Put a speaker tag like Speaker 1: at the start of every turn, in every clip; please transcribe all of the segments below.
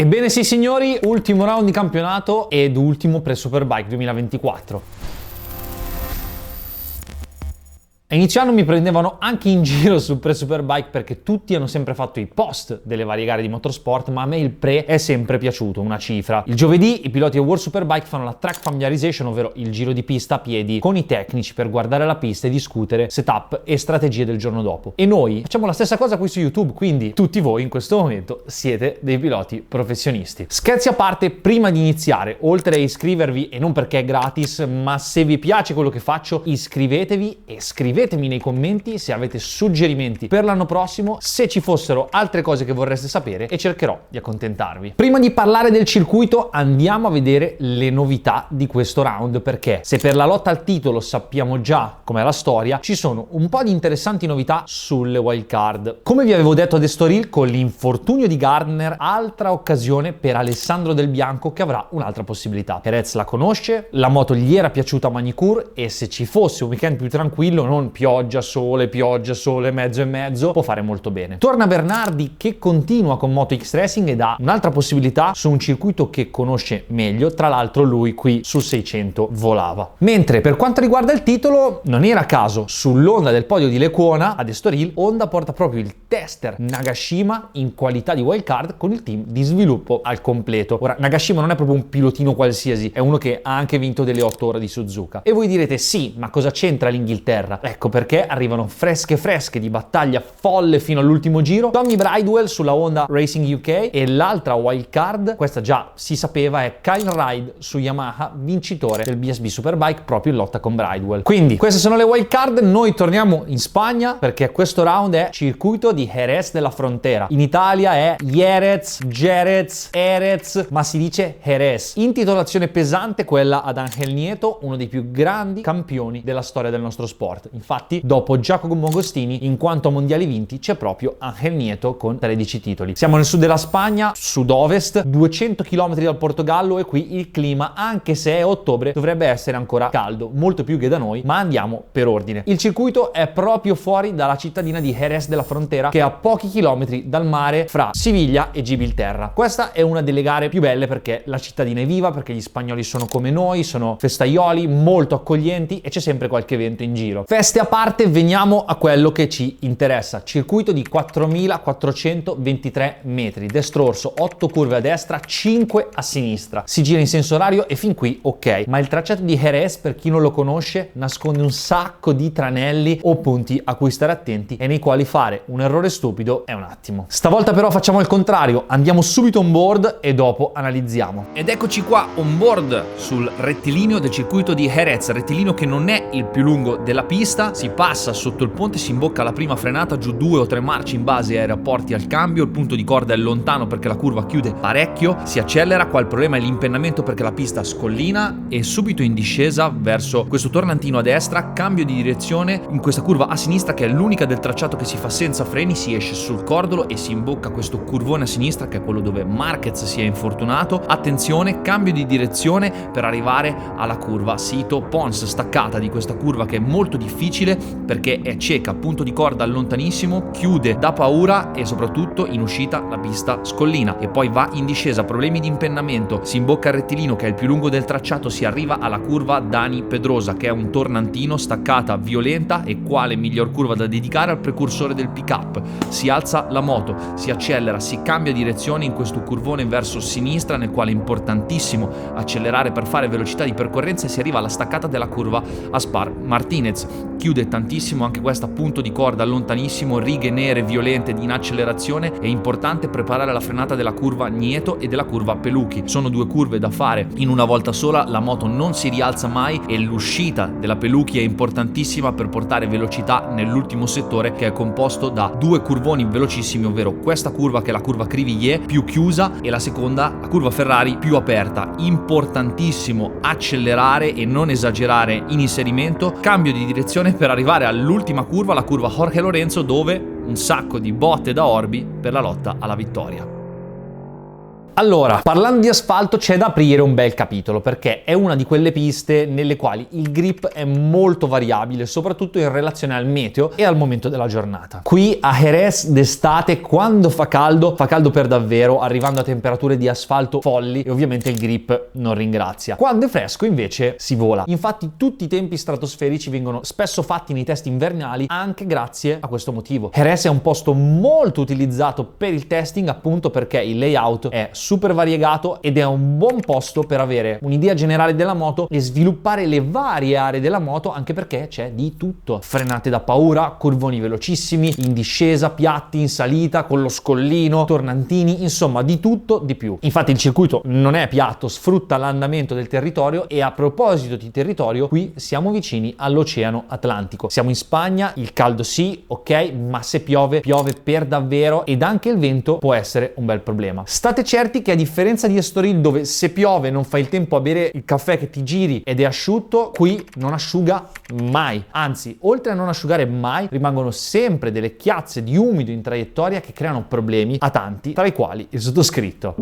Speaker 1: Ebbene sì signori, ultimo round di campionato ed ultimo pre Superbike 2024. A inizio anno mi prendevano anche in giro sul pre Superbike perché tutti hanno sempre fatto i post delle varie gare di motorsport, ma a me il pre è sempre piaciuto, una cifra. Il giovedì i piloti a World Superbike fanno la track familiarization, ovvero il giro di pista a piedi con i tecnici per guardare la pista e discutere setup e strategie del giorno dopo. E noi facciamo la stessa cosa qui su YouTube, quindi tutti voi in questo momento siete dei piloti professionisti. Scherzi a parte, prima di iniziare, oltre a iscrivervi, e non perché è gratis, ma se vi piace quello che faccio, iscrivetevi e scrivetemi nei commenti se avete suggerimenti per l'anno prossimo, se ci fossero altre cose che vorreste sapere, e cercherò di accontentarvi. Prima di parlare del circuito andiamo a vedere le novità di questo round, perché se per la lotta al titolo sappiamo già com'è la storia, ci sono un po' di interessanti novità sulle wild card. Come vi avevo detto ad Estoril, con l'infortunio di Gardner, altra occasione per Alessandro Del Bianco che avrà un'altra possibilità. Perez la conosce, la moto gli era piaciuta a Magny-Cours e se ci fosse un weekend più tranquillo, non pioggia, sole, mezzo e mezzo, può fare molto bene. Torna Bernardi che continua con Moto X Racing ed ha un'altra possibilità su un circuito che conosce meglio, tra l'altro lui qui sul 600 volava. Mentre per quanto riguarda il titolo, non era caso, sull'onda del podio di Lecuona ad Estoril, Honda porta proprio il tester Nagashima in qualità di wildcard con il team di sviluppo al completo. Ora, Nagashima non è proprio un pilotino qualsiasi, è uno che ha anche vinto delle 8 ore di Suzuka. E voi direte, sì, ma cosa c'entra l'Inghilterra? Ecco perché arrivano fresche di battaglia folle fino all'ultimo giro. Tommy Bridewell sulla Honda Racing UK e l'altra wild card, questa già si sapeva, è Kyle Ryde su Yamaha, vincitore del BSB Superbike proprio in lotta con Bridewell. Quindi queste sono le wild card. Noi torniamo in Spagna perché questo round è circuito di Jerez de la Frontera. In Italia è Jerez, ma si dice Jerez. Intitolazione pesante quella ad Ángel Nieto, uno dei più grandi campioni della storia del nostro sport. Infatti, dopo Giacomo Agostini, in quanto a mondiali vinti, c'è proprio Ángel Nieto con 13 titoli. Siamo nel sud della Spagna, sud-ovest, 200 km dal Portogallo, e qui il clima, anche se è ottobre, dovrebbe essere ancora caldo, molto più che da noi, ma andiamo per ordine. Il circuito è proprio fuori dalla cittadina di Jerez de la Frontera, che è a pochi chilometri dal mare fra Siviglia e Gibilterra. Questa è una delle gare più belle perché la cittadina è viva, perché gli spagnoli sono come noi, sono festaioli, molto accoglienti e c'è sempre qualche evento in giro. Feste a parte, veniamo a quello che ci interessa. Circuito di 4.423 metri, destro orso, 8 curve a destra, 5 a sinistra. Si gira in senso orario e fin qui ok, ma il tracciato di Jerez, per chi non lo conosce, nasconde un sacco di tranelli o punti a cui stare attenti e nei quali fare un errore stupido è un attimo. Stavolta però facciamo il contrario, andiamo subito on board e dopo analizziamo. Ed eccoci qua on board sul rettilineo del circuito di Jerez, rettilineo che non è il più lungo della pista. Si passa sotto il ponte, si imbocca la prima frenata, giù 2 o 3 marce in base ai rapporti al cambio, il punto di corda è lontano perché la curva chiude parecchio, si accelera, qua il problema è l'impennamento perché la pista scollina, e subito in discesa verso questo tornantino a destra, cambio di direzione in questa curva a sinistra che è l'unica del tracciato che si fa senza freni, si esce sul cordolo e si imbocca questo curvone a sinistra che è quello dove Marquez si è infortunato. Attenzione, cambio di direzione per arrivare alla curva Sito Pons, staccata di questa curva che è molto difficile perché è cieca, punto di corda lontanissimo, chiude da paura e soprattutto in uscita la pista scollina e poi va in discesa, problemi di impennamento, si imbocca il rettilineo che è il più lungo del tracciato, si arriva alla curva Dani Pedrosa che è un tornantino, staccata violenta, e quale miglior curva da dedicare al precursore del pick-up. Si alza la moto, si accelera, si cambia direzione in questo curvone verso sinistra nel quale è importantissimo accelerare per fare velocità di percorrenza, e si arriva alla staccata della curva Aspar Martinez. Chiude tantissimo anche questa, punto di corda lontanissimo, righe nere violente in accelerazione. È importante preparare la frenata della curva Nieto e della curva Pelucchi. Sono 2 curve da fare in una volta sola, la moto non si rialza mai e l'uscita della Pelucchi è importantissima per portare velocità nell'ultimo settore che è composto da 2 curvoni velocissimi, ovvero questa curva che è la curva Crivillier più chiusa e la seconda, la curva Ferrari, più aperta. Importantissimo accelerare e non esagerare in inserimento, cambio di direzione per arrivare all'ultima curva, la curva Jorge Lorenzo, dove un sacco di botte da orbi per la lotta alla vittoria. Allora, parlando di asfalto c'è da aprire un bel capitolo, perché è una di quelle piste nelle quali il grip è molto variabile, soprattutto in relazione al meteo e al momento della giornata. Qui a Jerez d'estate, quando fa caldo per davvero, arrivando a temperature di asfalto folli, e ovviamente il grip non ringrazia. Quando è fresco invece si vola. Infatti tutti i tempi stratosferici vengono spesso fatti nei test invernali anche grazie a questo motivo. Jerez è un posto molto utilizzato per il testing, appunto perché il layout è super variegato ed è un buon posto per avere un'idea generale della moto e sviluppare le varie aree della moto, anche perché c'è di tutto: frenate da paura, curvoni velocissimi, in discesa, piatti, in salita, con lo scollino, tornantini, insomma di tutto di più. Infatti il circuito non è piatto, sfrutta l'andamento del territorio, e a proposito di territorio, qui siamo vicini all'Oceano Atlantico. Siamo in Spagna, il caldo sì, ok, ma se piove, piove per davvero, ed anche il vento può essere un bel problema. State certi che a differenza di Estoril, dove se piove non fai il tempo a bere il caffè che ti giri ed è asciutto, qui non asciuga mai. Anzi, oltre a non asciugare mai, rimangono sempre delle chiazze di umido in traiettoria che creano problemi a tanti, tra i quali il sottoscritto.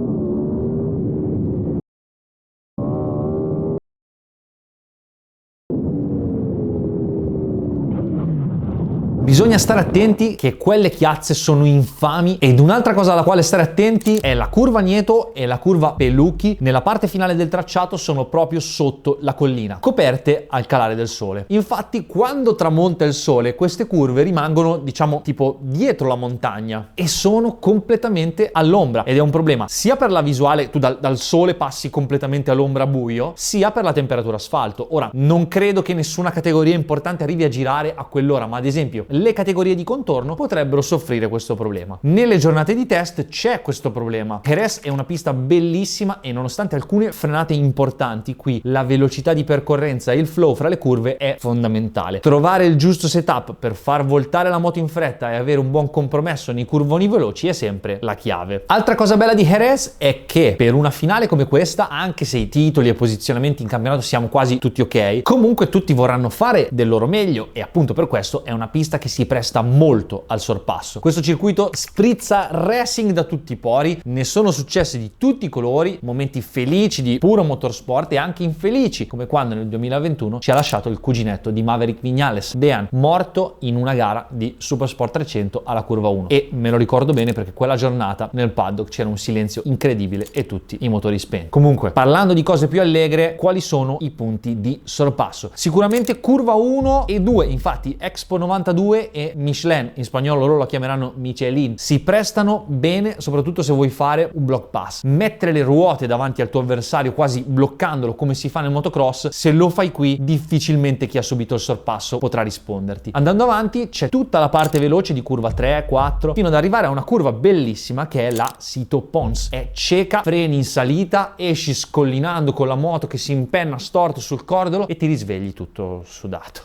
Speaker 1: Bisogna stare attenti che quelle chiazze sono infami, ed un'altra cosa alla quale stare attenti è la curva Nieto e la curva Peluchi. Nella parte finale del tracciato sono proprio sotto la collina, coperte al calare del sole. Infatti quando tramonta il sole queste curve rimangono, diciamo, tipo dietro la montagna e sono completamente all'ombra, ed è un problema sia per la visuale, tu dal sole passi completamente all'ombra buio, sia per la temperatura asfalto. Ora, non credo che nessuna categoria importante arrivi a girare a quell'ora, ma ad esempio le categorie di contorno potrebbero soffrire questo problema. Nelle giornate di test c'è questo problema. Jerez è una pista bellissima e nonostante alcune frenate importanti, qui la velocità di percorrenza e il flow fra le curve è fondamentale. Trovare il giusto setup per far voltare la moto in fretta e avere un buon compromesso nei curvoni veloci è sempre la chiave. Altra cosa bella di Jerez è che per una finale come questa, anche se i titoli e posizionamenti in campionato siamo quasi tutti ok, comunque tutti vorranno fare del loro meglio, e appunto per questo è una pista che si presta molto al sorpasso. Questo circuito sprizza racing da tutti i pori, ne sono successi di tutti i colori, momenti felici di puro motorsport e anche infelici, come quando nel 2021 ci ha lasciato il cuginetto di Maverick Viñales, Dean, morto in una gara di Supersport 300 alla curva 1. E me lo ricordo bene perché quella giornata nel paddock c'era un silenzio incredibile e tutti i motori spenti. Comunque, parlando di cose più allegre, quali sono i punti di sorpasso? Sicuramente curva 1 e 2, infatti Expo 92 e Michelin, in spagnolo loro la chiameranno Michelin, si prestano bene soprattutto se vuoi fare un block pass. Mettere le ruote davanti al tuo avversario quasi bloccandolo come si fa nel motocross, se lo fai qui difficilmente chi ha subito il sorpasso potrà risponderti. Andando avanti c'è tutta la parte veloce di curva 3, 4 fino ad arrivare a una curva bellissima che è la Sito Pons. È cieca, freni in salita, esci scollinando con la moto che si impenna storto sul cordolo e ti risvegli tutto sudato.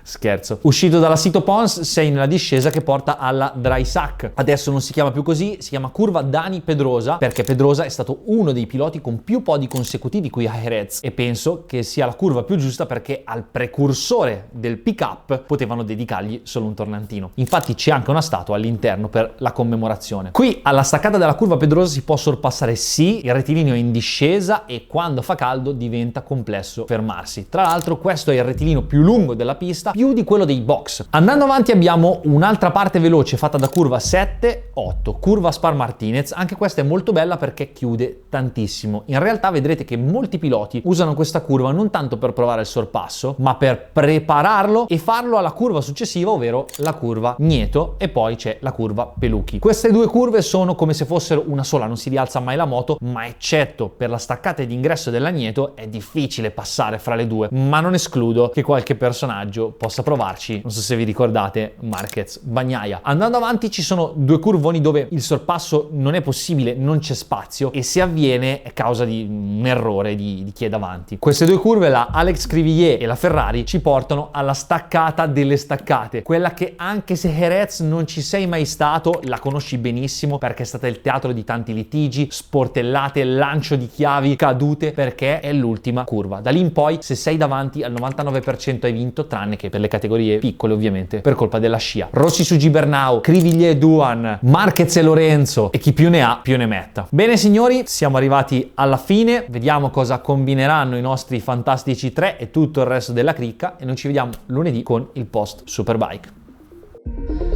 Speaker 1: Scherzo. Uscito dalla Sito Pons sei nella discesa che porta alla Dry Sack. Adesso non si chiama più così, si chiama curva Dani Pedrosa, perché Pedrosa è stato uno dei piloti con più podi consecutivi qui a Jerez, e penso che sia la curva più giusta perché al precursore del pick-up potevano dedicargli solo un tornantino. Infatti c'è anche una statua all'interno per la commemorazione. Qui alla staccata della curva Pedrosa si può sorpassare sì, il rettilineo è in discesa e quando fa caldo diventa complesso fermarsi. Tra l'altro questo è il rettilineo più lungo della pista, più di quello dei box. Andando avanti abbiamo un'altra parte veloce fatta da curva 7, 8, curva Spar Martinez. Anche questa è molto bella perché chiude tantissimo. In realtà vedrete che molti piloti usano questa curva non tanto per provare il sorpasso, ma per prepararlo e farlo alla curva successiva, ovvero la curva Nieto, e poi c'è la curva Peluchi. Queste due curve sono come se fossero una sola, non si rialza mai la moto, ma eccetto per la staccata di ingresso della Nieto è difficile passare fra le due, ma non escludo che qualche personaggio possa provarci. Non so se vi ricordate Marquez, Bagnaia. Andando avanti ci sono due curvoni dove il sorpasso non è possibile, non c'è spazio, e se avviene è causa di un errore di chi è davanti. Queste due curve, la Alex Crivillier e la Ferrari, ci portano alla staccata delle staccate, quella che anche se Jerez non ci sei mai stato la conosci benissimo perché è stata il teatro di tanti litigi, sportellate, lancio di chiavi, cadute, perché è l'ultima curva. Da lì in poi se sei davanti al 99% hai vinto, tranne che per le categorie piccole ovviamente, per colpa della scia. Rossi su Gibernau, Criviglier Duan, Marquez e Lorenzo, e chi più ne ha più ne metta. Bene signori, siamo arrivati alla fine, vediamo cosa combineranno i nostri fantastici tre e tutto il resto della cricca, e noi ci vediamo lunedì con il post Superbike.